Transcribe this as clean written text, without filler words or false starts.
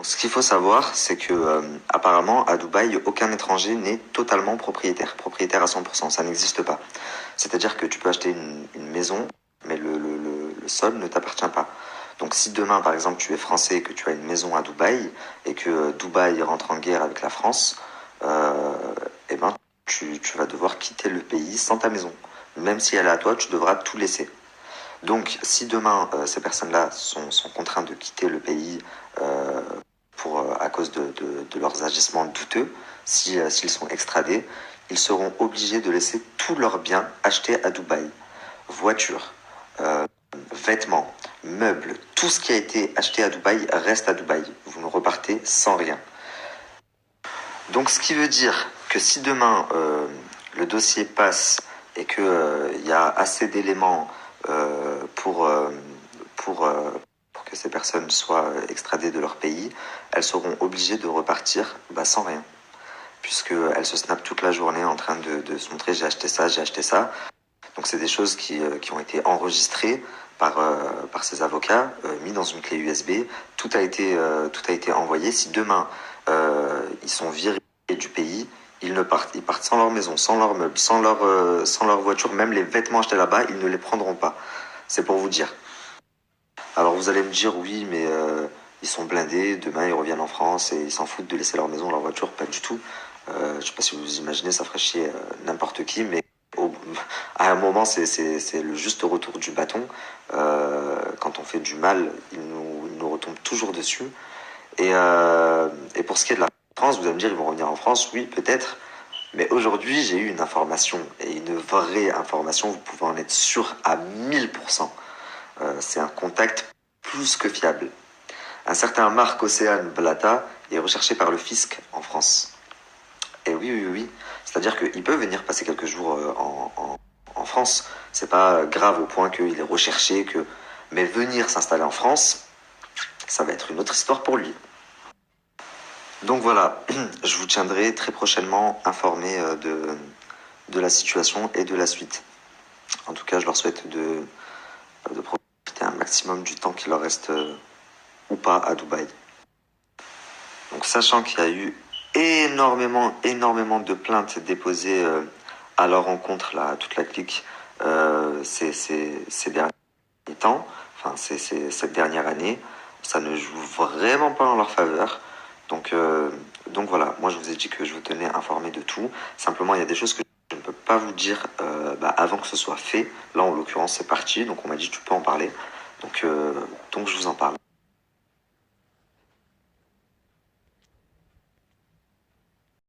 ce qu'il faut savoir, c'est que apparemment à Dubaï, aucun étranger n'est totalement propriétaire à 100%, ça n'existe pas. C'est-à-dire que tu peux acheter une maison, mais le sol ne t'appartient pas. Donc si demain, par exemple, tu es français et que tu as une maison à Dubaï et que Dubaï rentre en guerre avec la France, eh ben, tu vas devoir quitter le pays sans ta maison. Même si elle est à toi, tu devras tout laisser. Donc, si demain, ces personnes-là sont contraintes de quitter le pays à cause de leurs agissements douteux, s'ils sont extradés, ils seront obligés de laisser tous leurs biens achetés à Dubaï. Voitures, vêtements, meubles, tout ce qui a été acheté à Dubaï reste à Dubaï. Vous ne repartez sans rien. Donc, ce qui veut dire que si demain, le dossier passe et qu'il y a assez d'éléments pour que ces personnes soient extradées de leur pays, elles seront obligées de repartir sans rien. Puisqu'elles se snappent toute la journée en train de se montrer j'ai acheté ça, j'ai acheté ça. Donc c'est des choses qui ont été enregistrées par ces avocats, mis dans une clé USB. Tout a été envoyé. Si demain ils sont virés du pays, ils partent sans leur maison, sans leurs meubles, sans leur voiture, même les vêtements achetés là-bas, ils ne les prendront pas. C'est pour vous dire. Alors vous allez me dire oui, mais ils sont blindés, demain ils reviennent en France et ils s'en foutent de laisser leur maison, leur voiture, pas du tout. Je sais pas si vous imaginez, ça ferait chier n'importe qui, mais à un moment c'est le juste retour du bâton. Quand on fait du mal, il nous retombe toujours dessus. Et pour ce qui est de la France, vous allez me dire ils vont revenir en France, oui peut-être. Mais aujourd'hui j'ai eu une information, et une vraie information, vous pouvez en être sûr à 1000%. C'est un contact plus que fiable. Un certain Marc Océane Blata est recherché par le fisc en France. Et oui. C'est-à-dire qu'il peut venir passer quelques jours en France. C'est pas grave au point qu'il est recherché. Mais venir s'installer en France, ça va être une autre histoire pour lui. Donc voilà, je vous tiendrai très prochainement informé de la situation et de la suite. En tout cas, je leur souhaite de profiter un maximum du temps qu'il leur reste ou pas à Dubaï. Donc sachant qu'il y a eu énormément de plaintes déposées à leur encontre, là, toute la clique, ces derniers temps, enfin cette dernière année, ça ne joue vraiment pas en leur faveur. Donc voilà, moi je vous ai dit que je vous tenais informé de tout. Simplement, il y a des choses que je ne peux pas vous dire avant que ce soit fait. Là, en l'occurrence, c'est parti, donc on m'a dit tu peux en parler. Donc je vous en parle.